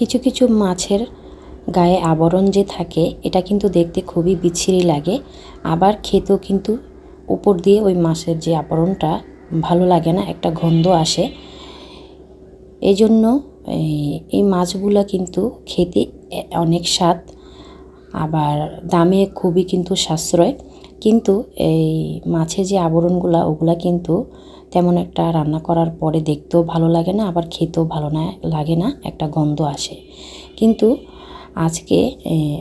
কিছু কিছু মাছের গায়ে আবরণ যে থাকে এটা কিন্তু দেখতে খুবই বিচ্ছিরি লাগে, আবার খেতেও কিন্তু উপর দিয়ে ওই মাছের যে আবরণটা ভালো লাগে না, একটা গন্ধ আসে। এই জন্য এই মাছগুলো কিন্তু খেতে অনেক স্বাদ, আবার দামে খুবই কিন্তু সাশ্রয়। কিন্তু এই মাছের যে আবরণগুলো ওগুলা কিন্তু তেমন একটা রান্না করার পরে দেখতেও ভালো লাগে না, আবার খেতেও ভালো লাগে না, একটা গন্ধ আসে। কিন্তু আজকে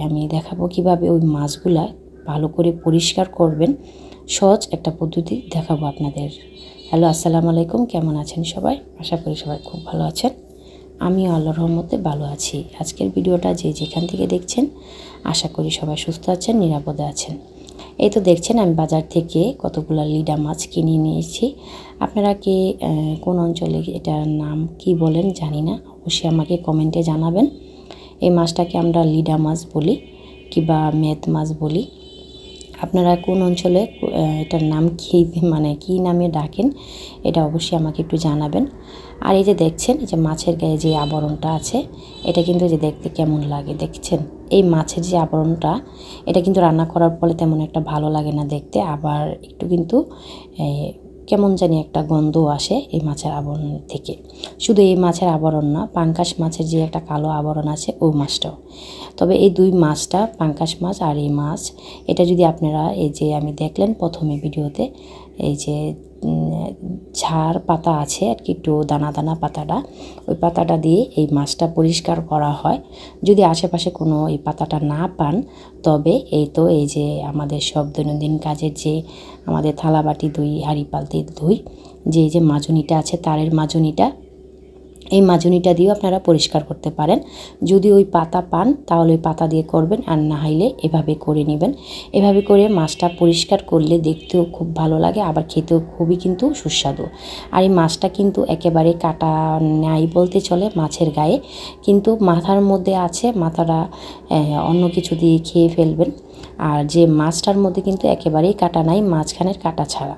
আমি দেখাবো কিভাবে ওই মাছগুলা ভালো করে পরিষ্কার করবেন, সহজ একটা পদ্ধতি দেখাবো আপনাদের। হ্যালো, আসসালামু আলাইকুম, কেমন আছেন সবাই? আশা করি সবাই খুব ভালো আছেন। আমি আল্লাহর রহমতে ভালো আছি। আজকের ভিডিওটা যে যেখান থেকে দেখছেন আশা করি সবাই সুস্থ আছেন, নিরাপদে আছেন। এই তো দেখছেন আমি বাজার থেকে কতগুলো লিডা মাছ কিনে নিয়েছি। আপনারা কি কোন অঞ্চলে এটার নাম কি বলেন জানি না, অবশ্যই আমাকে কমেন্টে জানাবেন। এই মাছটাকে আমরা লিডা মাছ বলি কিংবা মেদ মাছ বলি। আপনারা কোন অঞ্চলে এটার নাম কি, মানে কি নামে ডাকেন, এটা অবশ্যই আমাকে একটু জানাবেন। আর এই যে দেখছেন যে মাছের গায়ে যে আবরণটা আছে, এটা কিন্তু যে দেখতে কেমন লাগে দেখছেন। এই মাছের যে আবরণটা এটা কিন্তু রান্না করার ফলে তেমন একটা ভালো লাগে না দেখতে, আবার একটু কিন্তু কেমন জানি একটা গন্ধ আসে এই মাছের আবরণ থেকে। শুধু এই মাছের আবরণ না, পাঙ্গাস মাছের যে একটা কালো আবরণ আছে ওই মাছটাও। তবে এই দুই মাছটা, পাঙ্গাস মাছ আর এই মাছ, এটা যদি আপনারা এই যে আমি দেখলেন প্রথমে ভিডিওতে এই যে ঝাড় পাতা আছে আর কি, একটু দানা দানা পাতাটা, ওই পাতাটা দিয়ে এই মাছটা পরিষ্কার করা হয়। যদি আশেপাশে কোনো এই পাতাটা না পান, তবে এই তো এই যে আমাদের সব দৈনন্দিন কাজের যে আমাদের থালা বাটি ধুই, হাঁড়ি পালতি ধুই, যে মাজনিটা আছে তারের মাজনিটা, এই মাজনিটা দিয়েও আপনারা পরিষ্কার করতে পারেন। যদি ওই পাতা পান তাহলে ওই পাতা দিয়ে করবেন, আর না হইলে এভাবে করে নেবেন। এভাবে করে মাছটা পরিষ্কার করলে দেখতেও খুব ভালো লাগে, আবার খেতেও খুবই কিন্তু সুস্বাদু। আর এই মাছটা কিন্তু একেবারে কাটা নাই বলতে চলে মাছের গায়ে, কিন্তু মাথার মধ্যে আছে, মাথাটা অন্য কিছু দিয়ে খেয়ে ফেলবেন। আর যে মাছটার মধ্যে কিন্তু একেবারেই কাটা নাই, মাঝখানের কাটা ছাড়া।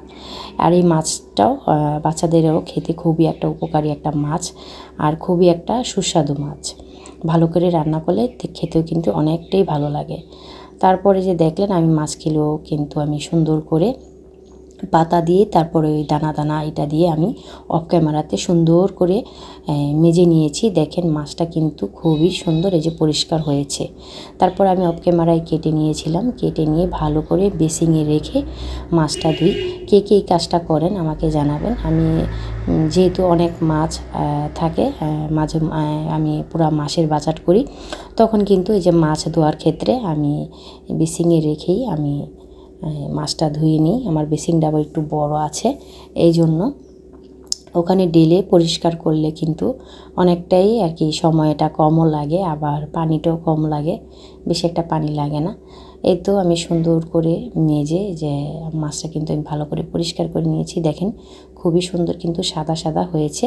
আর এই মাছটাও বাচ্চাদেরও খেতে খুবই একটা উপকারী একটা মাছ, আর খুবই একটা সুস্বাদু মাছ। ভালো করে রান্না করলে খেতেও কিন্তু অনেকটাই ভালো লাগে। তারপরে যে দেখলেন আমি মাছগুলো কিন্তু আমি সুন্দর করে পাতা দিয়ে, তারপরে ওই দানা দানা এটা দিয়ে আমি অফ ক্যামেরাতে সুন্দর করে মেজে নিয়েছি। দেখেন মাছটা কিন্তু খুবই সুন্দর এই যে পরিষ্কার হয়েছে। তারপর আমি অফ ক্যামেরায় কেটে নিয়েছিলাম, কেটে নিয়ে ভালো করে বেসিংয়ে রেখে মাছটা ধুই। কে কে এই কাজটা করেন আমাকে জানাবেন। আমি যেহেতু অনেক মাছ থাকে, মাঝে আমি পুরো মাছের বাজার করি, তখন কিন্তু এই যে মাছ ধোয়ার ক্ষেত্রে আমি বেসিংয়ে রেখেই আমি মাছটা ধুয়ে নিই। আমার বেসিনটা আবার একটু বড় আছে, এই জন্য ওখানে ডেলে পরিষ্কার করলে কিন্তু অনেকটাই আর কি সময়টা কমও লাগে, আবার পানিটাও কম লাগে, বেশি একটা পানি লাগে না। এই তো আমি সুন্দর করে মেজে যে মাছটা কিন্তু আমি ভালো করে পরিষ্কার করে নিয়েছি। দেখেন খুবই সুন্দর কিন্তু সাদা সাদা হয়েছে।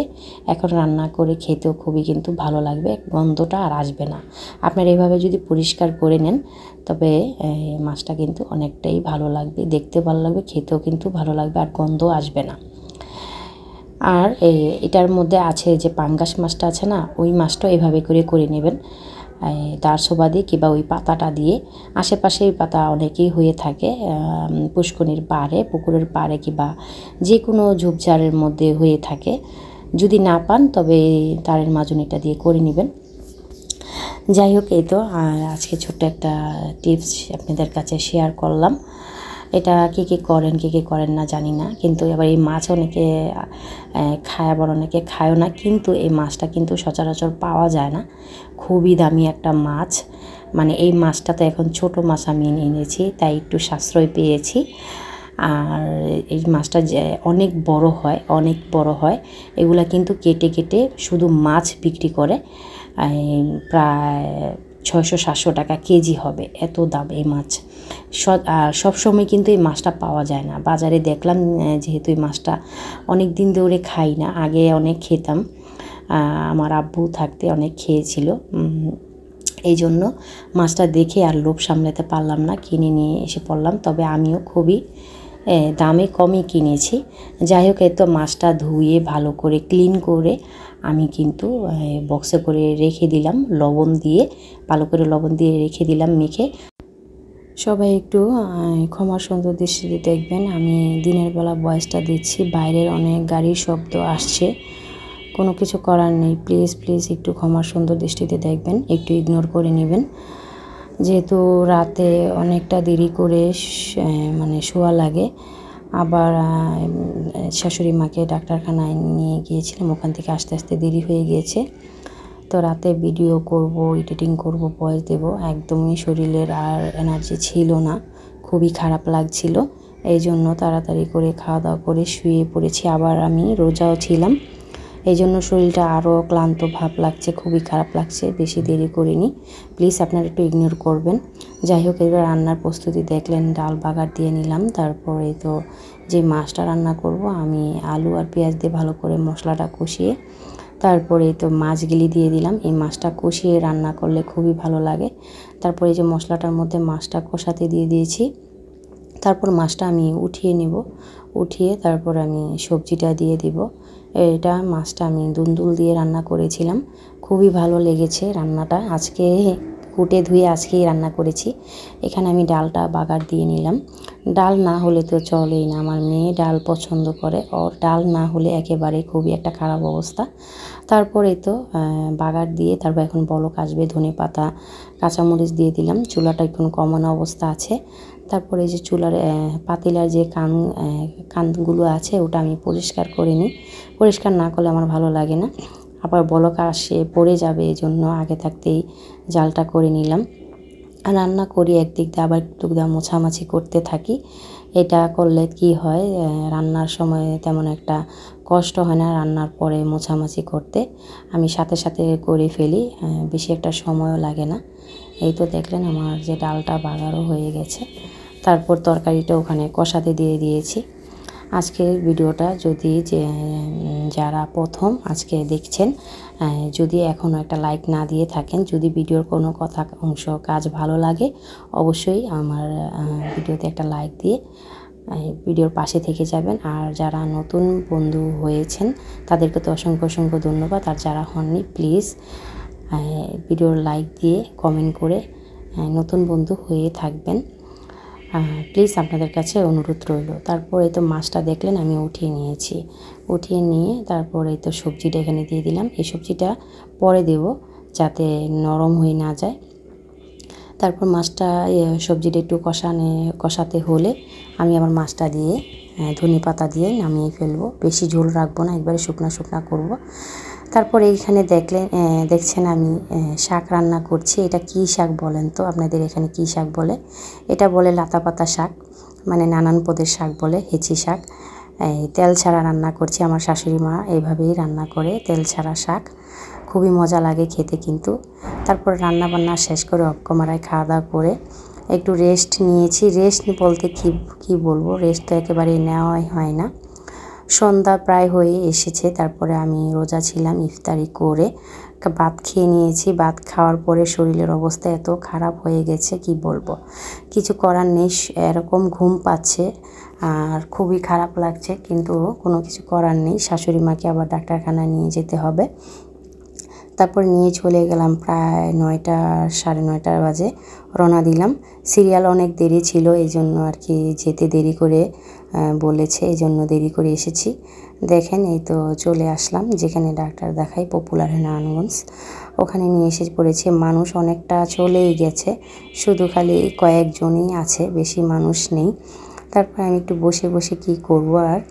এখন রান্না করে খেতেও খুবই কিন্তু ভালো লাগবে, গন্ধটা আর আসবে না। আপনারা এইভাবে যদি পরিষ্কার করে নেন তবে মাছটা কিন্তু অনেকটাই ভালো লাগবে, দেখতে ভালো লাগবে, খেতেও কিন্তু ভালো লাগবে, আর গন্ধ আসবে না। আর এটার মধ্যে আছে যে পাঙ্গাস মাছটা আছে না, ওই মাছটা এভাবে করে নেবেন দারছোবা কিংবা ওই পাতাটা দিয়ে। আশেপাশে ওই পাতা অনেকেই হয়ে থাকে, পুষ্করিণীর পাড়ে, পুকুরের পাড়ে কিংবা যে কোনো ঝোপঝাড়ের মধ্যে হয়ে থাকে। যদি না পান তবে তারের মাজনিটা দিয়ে করে নেবেন। যাই হোক, এই তো আজকে ছোট্ট একটা টিপস আপনাদের কাছে শেয়ার করলাম। এটা কে কে করেন না জানি না, কিন্তু এবার এই মাছ অনেকে খায়, আবার অনেকে খায়ও না। কিন্তু এই মাছটা কিন্তু সচরাচর পাওয়া যায় না, খুবই দামি একটা মাছ। মানে এই মাছটা তো এখন ছোট মাছ আমি এনেছি, তাই একটু সাশ্রয় পেয়েছি। আর এই মাছটা যে অনেক বড় হয়, এগুলা কিন্তু কেটে কেটে শুধু মাছ বিক্রি করে প্রায় 600-700 টাকা কেজি হবে, এত দাম এই মাছ। সব সময় কিন্তু এই মাছটা পাওয়া যায় না বাজারে। দেখলাম যেহেতু এই মাছটা অনেক দিন ধরে খাই না, আগে অনেক খেতাম, আমার আব্বু থাকতে অনেক খেয়েছিল, এই জন্য মাছটা দেখে আর লোভ সামলাতে পারলাম না, কিনে নিয়ে এসে পড়লাম। তবে আমিও খুবই দামে কমই কিনেছি। যাই হোক, এই তো মাছটা ধুয়ে ভালো করে ক্লিন করে আমি কিন্তু বক্সে করে রেখে দিলাম, লবণ দিয়ে ভালো করে লবণ দিয়ে রেখে দিলাম মেখে। সবাই একটু ক্ষমার সুন্দর দৃষ্টিতে দেখবেন, আমি দিনের বেলা ভয়েসটা দিচ্ছি, বাইরের অনেক গাড়ির শব্দ আসছে, কোনো কিছু করার নেই। প্লিজ প্লিজ একটু ক্ষমার সুন্দর দৃষ্টিতে দেখবেন, একটু ইগনোর করে নেবেন। যেহেতু রাতে অনেকটা দেরি করে মানে শোয়া লাগে, আবার শাশুড়ি মাকে ডাক্তারখানায় নিয়ে গিয়েছিলাম, ওখান থেকে আস্তে আস্তে দেরি হয়ে গিয়েছে। তো রাতে ভিডিও করব, এডিটিং করব, ভয়েস দেব, একদমই শরীরের আর এনার্জি ছিল না, খুবই খারাপ লাগছিল। এই জন্য তাড়াতাড়ি করে খাওয়া দাওয়া করে শুয়ে পড়েছি। আবার আমি রোজাও ছিলাম, এই জন্য শরীরটা আরও ক্লান্ত ভাব লাগছে, খুবই খারাপ লাগছে, বেশি দেরি করিনি। প্লিজ আপনারা একটু ইগনোর করবেন। যাই হোক, এবার রান্নার প্রস্তুতি দেখলেন, ডাল বাগার দিয়ে নিলাম। তারপরে তো যে মাছটা রান্না করব, আমি আলু আর পেঁয়াজ দিয়ে ভালো করে মশলাটা কষিয়ে তারপরে তো মাছগুলি দিয়ে দিলাম। এই মাছটা কষিয়ে রান্না করলে খুবই ভালো লাগে। তারপরে এই যে মশলাটার মধ্যে মাছটা কষাতে দিয়ে দিয়েছি। তারপর মাছটা আমি উঠিয়ে নেব, উঠিয়ে তারপর আমি সবজিটা দিয়ে দিব। এটা মাছটা আমি দুন্দুল দিয়ে রান্না করেছিলাম, খুবই ভালো লেগেছে রান্নাটা। আজকে কুটে ধুয়ে আজকেই রান্না করেছি। এখানে আমি ডালটা বাগার দিয়ে নিলাম। ডাল না হলে তো চলেই না, আমার মেয়ে ডাল পছন্দ করে, ওর ডাল না হলে একেবারে খুবই একটা খারাপ অবস্থা। তারপরে তো বাগার দিয়ে তারপর এখন বলক আসবে, ধনেপাতা কাঁচামরিচ দিয়ে দিলাম। চুলাটা এখন কমানো অবস্থা আছে। তারপরে যে চুলার পাতিলার যে কানগুলো আছে ওটা আমি পরিষ্কার করে নিই, পরিষ্কার না করলে আমার ভালো লাগে না, আবার বলক আসে পড়ে যাবে, এই জন্য আগে থাকতেই জালটা করে নিলাম। রান্না করি একদিক দিয়ে, আবার একটু দিয়ে মোছামাছি করতে থাকি। এটা করলে কি হয়, রান্নার সময় তেমন একটা কষ্ট হয় না, রান্নার পরে মোছামাছি করতে আমি সাথে সাথে করে ফেলি, বেশি একটা সময়ও লাগে না। এই তো দেখলেন আমার যে ডালটা বাগারও হয়ে গেছে। তারপর তরকারিটা ওখানে কষাতে দিয়ে দিয়েছি। আজকের ভিডিওটা যদি যারা প্রথম আজকে দেখছেন, যদি এখনও একটা লাইক না দিয়ে থাকেন, যদি ভিডিওর কোনো কথা অংশ কাজ ভালো লাগে, অবশ্যই আমার ভিডিওতে একটা লাইক দিয়ে ভিডিওর পাশে থেকে যাবেন। আর যারা নতুন বন্ধু হয়েছেন তাদেরকে তো অসংখ্য অসংখ্য ধন্যবাদ। আর যারা হননি, প্লিজ ভিডিওর লাইক দিয়ে কমেন্ট করে নতুন বন্ধু হয়ে থাকবেন, প্লিজ আপনাদের কাছে অনুরোধ রইল। তারপর এই তো মাছটা দেখলেন আমি উঠিয়ে নিয়েছি, উঠিয়ে নিয়ে তারপর এই তো সবজিটা এখানে দিয়ে দিলাম। এই সবজিটা পরে দেব যাতে নরম হয়ে না যায়। তারপর মাছটা সবজিটা একটু কষাতে হলে আমি আবার মাছটা দিয়ে ধনেপাতা দিয়ে নামিয়ে ফেলবো, বেশি ঝোল রাখবো না, একবারে শুকনা শুকনা করব। তারপর এইখানে দেখছেন আমি শাক রান্না করছি। এটা কি শাক বলেন তো, আপনাদের এখানে কি শাক বলে? এটা বলে লাতাপাতা শাক, মানে নানান পদের শাক বলে, হেঁচি শাক। তেল ছাড়া রান্না করছি, আমার শাশুড়ি মা এইভাবেই রান্না করে, তেল ছাড়া শাক, খুবই মজা লাগে খেতে কিন্তু। তারপর রান্না বান্না শেষ করে অক্কমারায় খাওয়া দাওয়া করে একটু রেস্ট নিয়েছি। রেস্ট বলতে কি বলবো, রেস্ট তো একেবারে নেওয়াই হয় না। সন্ধ্যা প্রায় হয়ে এসেছে, তারপরে আমি রোজা ছিলাম, ইফতারি করে ভাত খেয়ে নিয়েছি। ভাত খাওয়ার পরে শরীরের অবস্থা এত খারাপ হয়ে গেছে কি বলবো, কিছু করার নেই, এরকম ঘুম পাচ্ছে আর খুবই খারাপ লাগছে, কিন্তু কোনো কিছু করার নেই। শাশুড়ি মাকে আবার ডাক্তারখানায় নিয়ে যেতে হবে। তারপর নিয়ে চলে গেলাম, প্রায় 9টা 9:30 বাজে রওনা দিলাম। সিরিয়াল অনেক দেরি ছিল, এই জন্য আর কি যেতে দেরি করে বলেছে, এই জন্য দেরি করে এসেছি। দেখেন এই তো চলে আসলাম যেখানে ডাক্তার দেখাই, পপুলার নারায়ণগঞ্জ, ওখানে নিয়ে এসে পড়েছে। মানুষ অনেকটা চলেই গেছে, শুধু খালি কয়েকজনই আছে, বেশি মানুষ নেই। তারপর আমি একটু বসে বসে কি করব, আর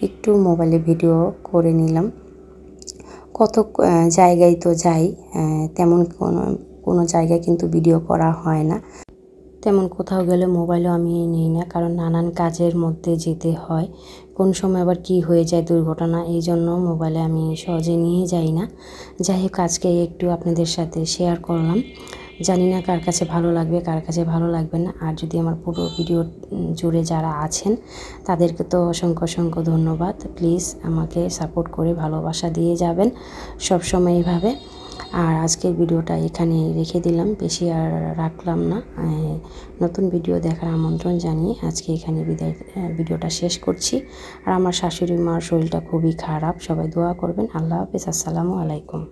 একটু মোবাইলে ভিডিও করে নিলাম। কত জায়গায় তো যাই, তেমন কোনো জায়গায় কিন্তু ভিডিও করা হয় না, তেমন কোথাও গেলে মোবাইলও আমি নিই না, কারণ নানান কাজের মধ্যে যেতে হয়, কোন সময় আবার কি হয়ে যায় দুর্ঘটনা, এই জন্য মোবাইলে আমি সহজে নিয়ে যাই না। যাই হোক, আজকে একটু আপনাদের সাথে শেয়ার করলাম, জানি না কার কাছে ভালো লাগবে কার কাছে ভালো লাগবে না। আর যদি আমার পুরো ভিডিও জুড়ে যারা আছেন তাদেরকে তো অসংখ্য অসংখ্য ধন্যবাদ। প্লিজ আমাকে সাপোর্ট করে ভালোবাসা দিয়ে যাবেন সব সময় এইভাবে। আর আজকের ভিডিওটা এখানে রেখে দিলাম, বেশি আর রাখলাম না। নতুন ভিডিও দেখার আমন্ত্রণ জানিয়ে আজকে এখানে ভিডিওটা শেষ করছি। আর আমার শাশুড়ি মার শরীরটা খুবই খারাপ, সবাই দোয়া করবেন। আল্লাহ হাফেজ, আসসালামু আলাইকুম।